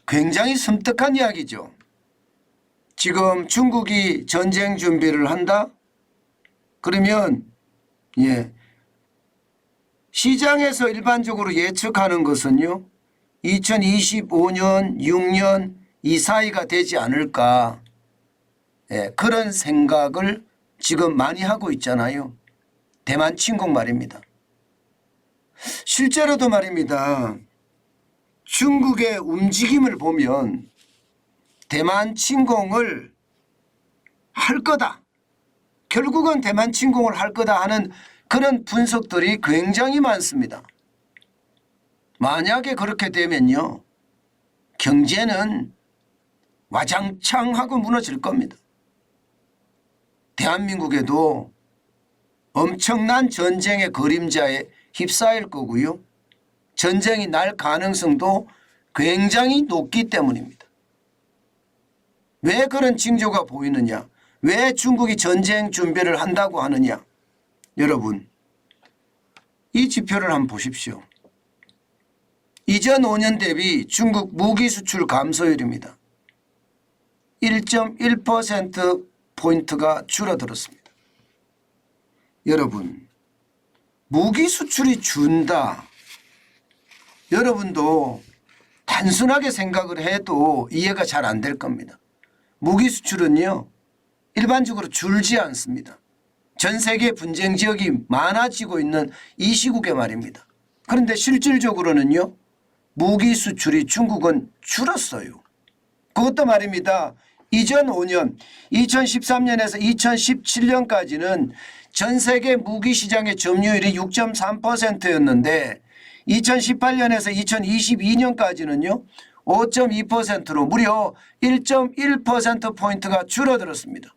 굉장히 섬뜩한 이야기죠. 지금 중국이 전쟁 준비를 한다? 그러면 시장에서 일반적으로 예측하는 것은요. 2025년, 6년 이 사이가 되지 않을까. 그런 생각을 지금 많이 하고 있잖아요. 대만 침공 말입니다. 실제로도 말입니다. 중국의 움직임을 보면 대만 침공을 할 거다. 결국은 대만 침공을 할 거다 하는 그런 분석들이 굉장히 많습니다. 만약에 그렇게 되면요. 경제는 와장창 하고 무너질 겁니다. 대한민국에도 엄청난 전쟁의 그림자에 휩싸일 거고요. 전쟁이 날 가능성도 굉장히 높기 때문입니다. 왜 그런 징조가 보이느냐? 왜 중국이 전쟁 준비를 한다고 하느냐? 여러분, 이 지표를 한번 보십시오. 이전 5년 대비 중국 무기 수출 감소율입니다. 1.1%포인트가 줄어들었습니다. 여러분, 무기 수출이 준다. 여러분도 단순하게 생각을 해도 이해가 잘 안 될 겁니다. 무기 수출은요. 일반적으로 줄지 않습니다. 전 세계 분쟁 지역이 많아지고 있는 이 시국에 말입니다. 그런데 실질적으로는요. 무기 수출이 중국은 줄었어요. 그것도 말입니다. 이전 5년 2013년에서 2017년까지는 전 세계 무기 시장의 점유율이 6.3%였는데 2018년에서 2022년까지는요. 5.2%로 무려 1.1%포인트가 줄어들었습니다.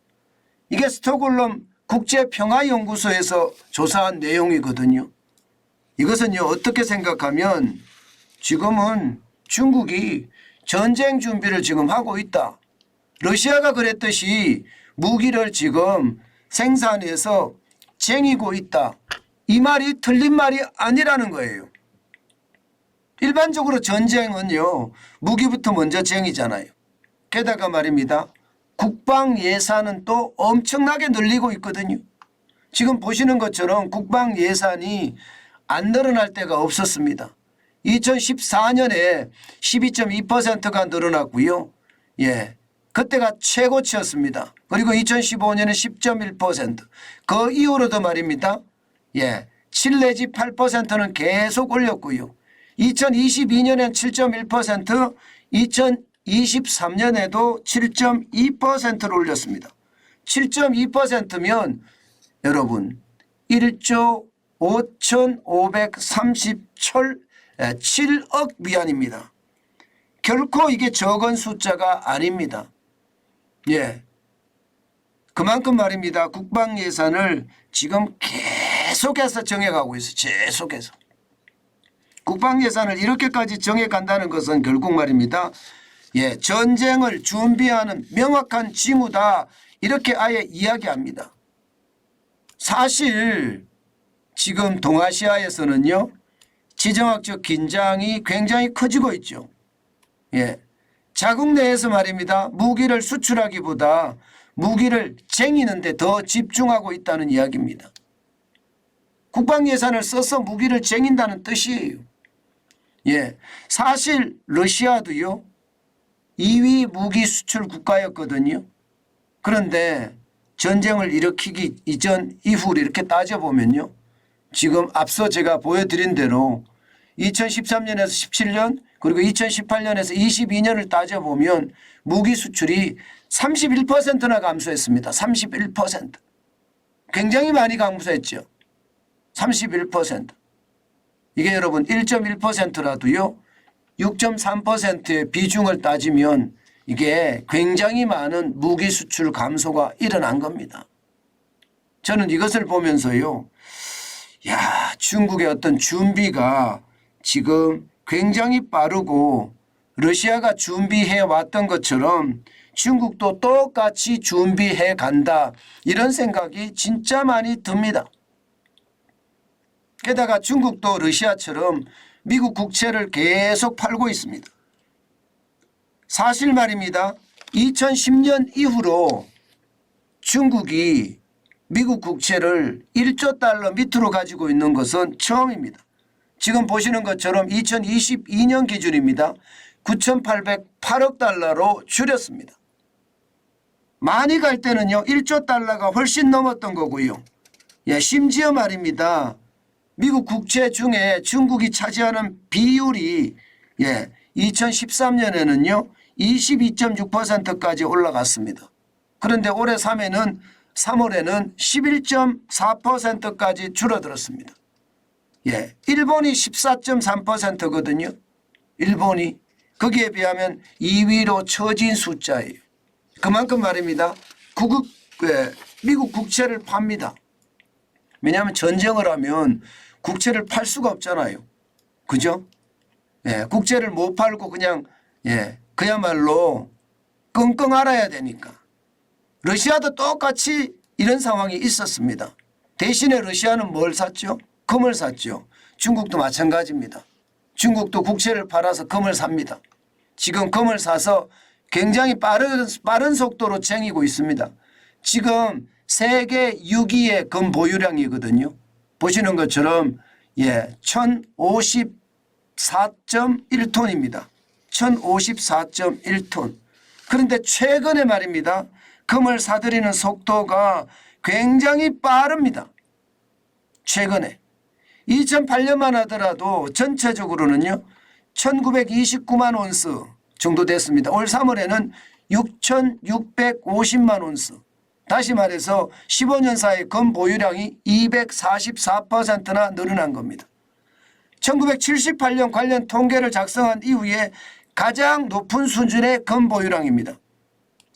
이게 스톡홀름 국제평화연구소에서 조사한 내용이거든요. 이것은요. 어떻게 생각하면 지금은 중국이 전쟁 준비를 지금 하고 있다. 러시아가 그랬듯이 무기를 지금 생산해서 쟁이고 있다. 이 말이 틀린 말이 아니라는 거예요. 일반적으로 전쟁은요. 무기부터 먼저 쟁이잖아요. 게다가 말입니다. 국방 예산은 또 엄청나게 늘리고 있거든요. 지금 보시는 것처럼 국방 예산이 안 늘어날 때가 없었습니다. 2014년에 12.2%가 늘어났고요. 그때가 최고치였습니다. 그리고 2015년에 10.1%. 그 이후로도 말입니다. 7 내지 8%는 계속 올렸고요. 2022년엔 7.1%, 2023년에도 7.2%를 올렸습니다. 7.2%면 여러분 1조 5,537억 위안입니다. 결코 이게 적은 숫자가 아닙니다. 그만큼 말입니다. 국방 예산을 지금 계속해서 정해가고 있어요. 계속해서. 국방 예산을 이렇게까지 정해간다는 것은 결국 말입니다. 전쟁을 준비하는 명확한 징후다. 이렇게 아예 이야기합니다. 사실 지금 동아시아에서는요. 지정학적 긴장이 굉장히 커지고 있죠. 자국 내에서 말입니다. 무기를 수출하기보다 무기를 쟁이는 데 더 집중하고 있다는 이야기입니다. 국방 예산을 써서 무기를 쟁인다는 뜻이에요. 사실 러시아도요. 2위 무기 수출 국가였거든요. 그런데 전쟁을 일으키기 이전 이후를 이렇게 따져보면요. 지금 앞서 제가 보여드린 대로 2013년에서 17년 그리고 2018년에서 22년을 따져보면 무기 수출이 31%나 감소했습니다. 31%. 굉장히 많이 감소했죠. 31%. 이게 여러분 1.1%라도요. 6.3%의 비중을 따지면 이게 굉장히 많은 무기 수출 감소가 일어난 겁니다. 저는 이것을 보면서요. 중국의 어떤 준비가 지금 굉장히 빠르고 러시아가 준비해 왔던 것처럼 중국도 똑같이 준비해 간다. 이런 생각이 진짜 많이 듭니다. 게다가 중국도 러시아처럼 미국 국채를 계속 팔고 있습니다. 사실 말입니다. 2010년 이후로 중국이 미국 국채를 1조 달러 밑으로 가지고 있는 것은 처음입니다. 지금 보시는 것처럼 2022년 기준입니다. 9,808억 달러로 줄였습니다. 많이 갈 때는요 1조 달러가 훨씬 넘었던 거고요. 예, 심지어 말입니다. 미국 국채 중에 중국이 차지하는 비율이 2013년에는요 22.6%까지 올라갔습니다. 그런데 올해 3월에는 11.4%까지 줄어들었습니다. 예, 일본이 14.3%거든요. 일본이 거기에 비하면 2위로 처진 숫자예요. 그만큼 말입니다. 미국 국채를 팝니다. 왜냐하면 전쟁을 하면 국채를 팔 수가 없잖아요. 그죠? 예, 국채를 못 팔고 그냥 그야말로 끙끙 앓아야 되니까. 러시아도 똑같이 이런 상황이 있었습니다. 대신에 러시아는 뭘 샀죠? 금을 샀죠. 중국도 마찬가지입니다. 중국도 국채를 팔아서 금을 삽니다. 지금 금을 사서 굉장히 빠른 속도로 쟁이고 있습니다. 지금 세계 6위의 금 보유량이거든요. 보시는 것처럼 1054.1톤입니다. 1054.1톤. 그런데 최근에 말입니다. 금을 사들이는 속도가 굉장히 빠릅니다. 최근에 2008년만 하더라도 전체적으로는요 1929만 온스 정도 됐습니다. 올 3월에는 6650만 온스. 다시 말해서 15년 사이 금 보유량이 244%나 늘어난 겁니다. 1978년 관련 통계를 작성한 이후에 가장 높은 수준의 금 보유량입니다.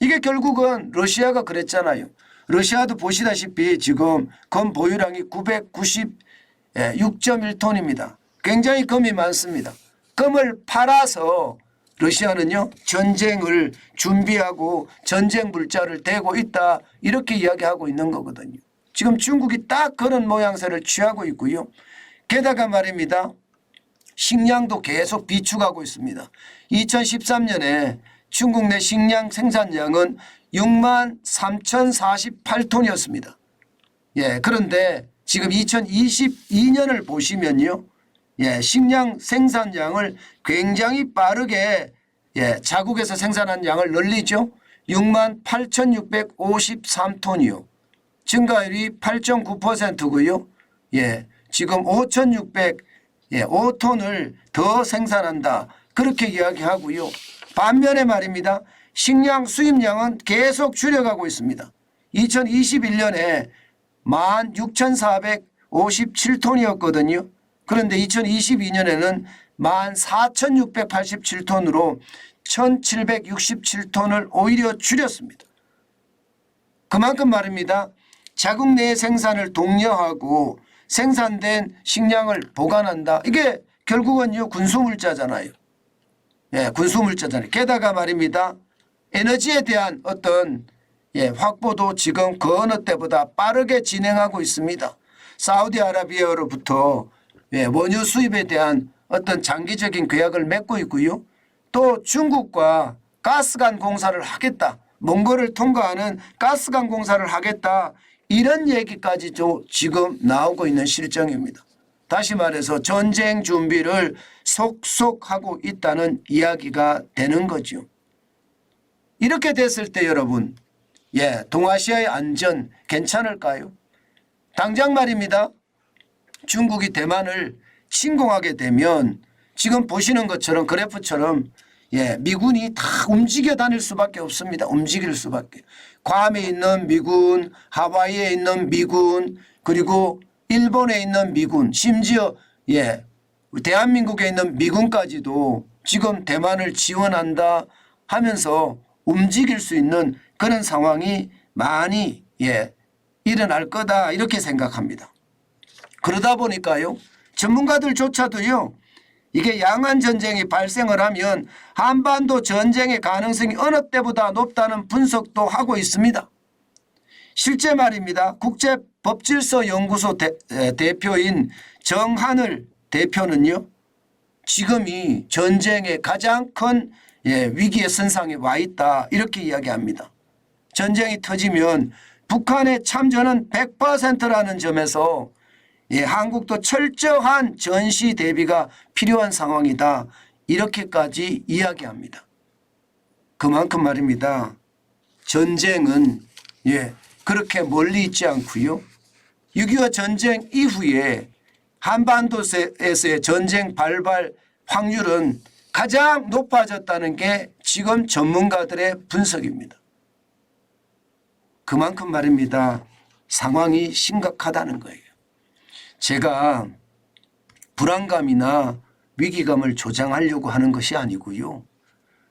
이게 결국은 러시아가 그랬잖아요. 러시아도 보시다시피 지금 금 보유량이 996.1톤입니다. 굉장히 금이 많습니다. 금을 팔아서 러시아는요 전쟁을 준비하고 전쟁 물자를 대고 있다 이렇게 이야기하고 있는 거거든요. 지금 중국이 딱 그런 모양새를 취하고 있고요. 게다가 말입니다. 식량도 계속 비축하고 있습니다. 2013년에 중국 내 식량 생산량은 6만 3,048톤이었습니다. 예, 그런데 지금 2022년을 보시면요. 식량 생산량을 굉장히 빠르게 자국에서 생산한 양을 늘리죠. 6만 8,653톤이요. 증가율이 8.9%고요. 지금 5,605톤을 더 생산한다. 그렇게 이야기하고요. 반면에 말입니다. 식량 수입량은 계속 줄여가고 있습니다. 2021년에 16,457톤이었거든요. 그런데 2022년에는 14,687톤으로 1,767톤을 오히려 줄였습니다. 그만큼 말입니다. 자국 내 생산을 독려하고 생산된 식량을 보관한다. 이게 결국은요 군수물자잖아요. 군수물자잖아요. 게다가 말입니다. 에너지에 대한 어떤 확보도 지금 그 어느 때보다 빠르게 진행하고 있습니다. 사우디아라비아로부터 원유 수입에 대한 어떤 장기적인 계약을 맺고 있고요. 또 중국과 가스관 공사를 하겠다. 몽골을 통과하는 가스관 공사를 하겠다. 이런 얘기까지도 지금 나오고 있는 실정입니다. 다시 말해서 전쟁 준비를 속속 하고 있다는 이야기가 되는 거죠. 이렇게 됐을 때 여러분 동아시아의 안전 괜찮을까요? 당장 말입니다. 중국이 대만을 침공하게 되면 지금 보시는 것처럼 그래프처럼 미군이 다 움직여 다닐 수밖에 없습니다. 움직일 수밖에. 괌에 있는 미군, 하와이에 있는 미군, 그리고 일본에 있는 미군, 심지어 대한민국에 있는 미군까지도 지금 대만을 지원한다 하면서 움직일 수 있는 그런 상황이 많이 일어날 거다 이렇게 생각합니다. 그러다 보니까요. 전문가들조차도요. 이게 양안 전쟁이 발생을 하면 한반도 전쟁의 가능성이 어느 때보다 높다는 분석도 하고 있습니다. 실제 말입니다. 국제법질서연구소 대표인 정하늘 대표는요. 지금이 전쟁의 가장 큰 위기의 선상에 와 있다 이렇게 이야기합니다. 전쟁이 터지면 북한의 참전은 100%라는 점에서 한국도 철저한 전시 대비가 필요한 상황이다 이렇게까지 이야기합니다. 그만큼 말입니다. 전쟁은 그렇게 멀리 있지 않고요. 6.25 전쟁 이후에 한반도에서의 전쟁 발발 확률은 가장 높아졌다는 게 지금 전문가들의 분석입니다. 그만큼 말입니다. 상황이 심각하다는 거예요. 제가 불안감이나 위기감을 조장하려고 하는 것이 아니고요.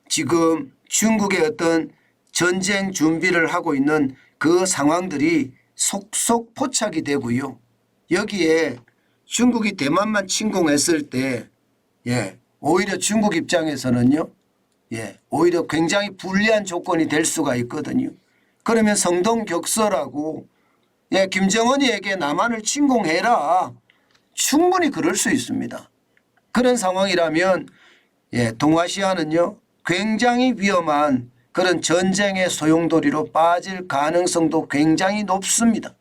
지금 중국의 어떤 전쟁 준비를 하고 있는 그 상황들이 속속 포착이 되고요. 여기에 중국이 대만만 침공했을 때 오히려 중국 입장에서는요. 오히려 굉장히 불리한 조건이 될 수가 있거든요. 그러면 성동격서라고 김정은이에게 남한을 침공해라. 충분히 그럴 수 있습니다. 그런 상황이라면 동아시아는요. 굉장히 위험한 그런 전쟁의 소용돌이로 빠질 가능성도 굉장히 높습니다.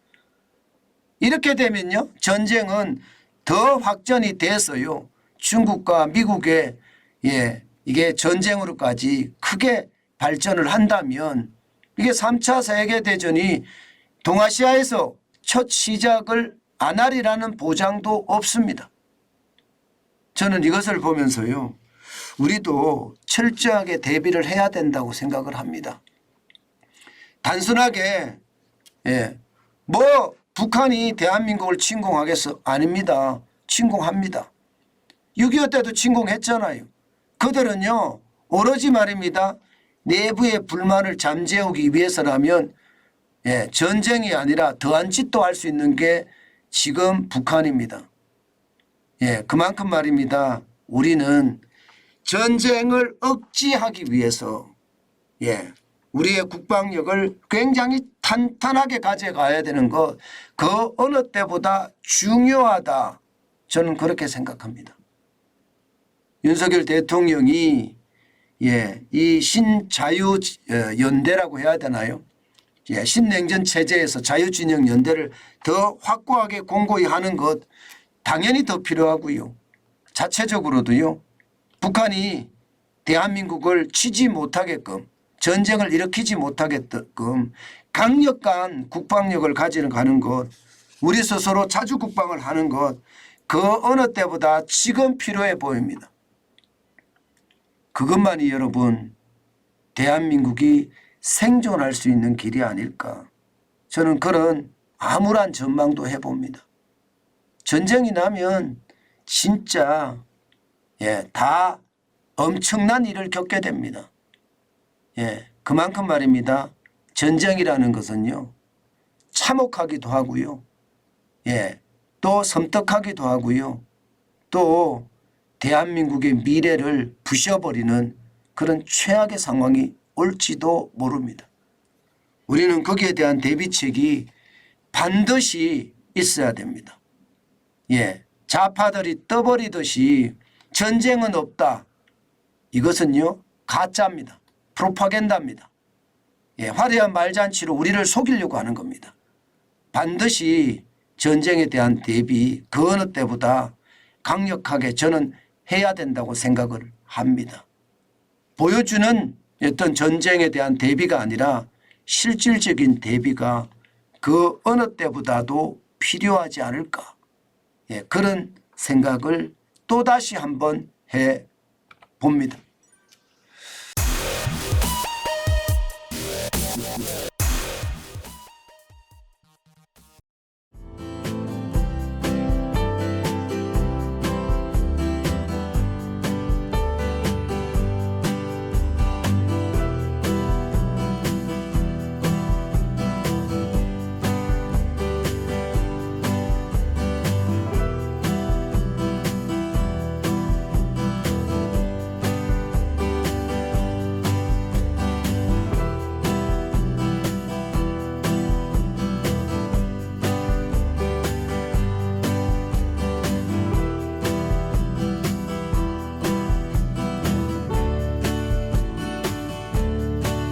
이렇게 되면요. 전쟁은 더 확전이 돼서요. 중국과 미국의 이게 전쟁으로까지 크게 발전을 한다면 이게 3차 세계대전이 동아시아에서 첫 시작을 안 하리라는 보장도 없습니다. 저는 이것을 보면서요. 우리도 철저하게 대비를 해야 된다고 생각을 합니다. 단순하게 북한이 대한민국을 침공하겠어? 아닙니다. 침공합니다. 6.25 때도 침공했잖아요. 그들은요. 오로지 말입니다. 내부의 불만을 잠재우기 위해서라면 전쟁이 아니라 더한 짓도 할 수 있는 게 지금 북한입니다. 그만큼 말입니다. 우리는 전쟁을 억제하기 위해서 우리의 국방력을 굉장히 탄탄하게 가져가야 되는 것, 그 어느 때보다 중요하다. 저는 그렇게 생각합니다. 윤석열 대통령이 이 신자유연대라고 해야 되나요? 신냉전 체제에서 자유진영 연대를 더 확고하게 공고히 하는 것 당연히 더 필요하고요. 자체적으로도요. 북한이 대한민국을 치지 못하게끔 전쟁을 일으키지 못하게끔 강력한 국방력을 가지는 것, 우리 스스로 자주 국방을 하는 것, 그 어느 때보다 지금 필요해 보입니다. 그것만이 여러분 대한민국이 생존할 수 있는 길이 아닐까. 저는 그런 암울한 전망도 해봅니다. 전쟁이 나면 진짜 다 엄청난 일을 겪게 됩니다. 그만큼 말입니다. 전쟁이라는 것은요. 참혹하기도 하고요. 또 섬뜩하기도 하고요. 또 대한민국의 미래를 부셔버리는 그런 최악의 상황이 올지도 모릅니다. 우리는 거기에 대한 대비책이 반드시 있어야 됩니다. 좌파들이 떠버리듯이 전쟁은 없다. 이것은요. 가짜입니다. 프로파간다입니다. 화려한 말잔치로 우리를 속이려고 하는 겁니다. 반드시 전쟁에 대한 대비 그 어느 때보다 강력하게 저는 해야 된다고 생각을 합니다. 보여주는 어떤 전쟁에 대한 대비가 아니라 실질적인 대비가 그 어느 때보다도 필요하지 않을까. 그런 생각을 또다시 한번 해 봅니다.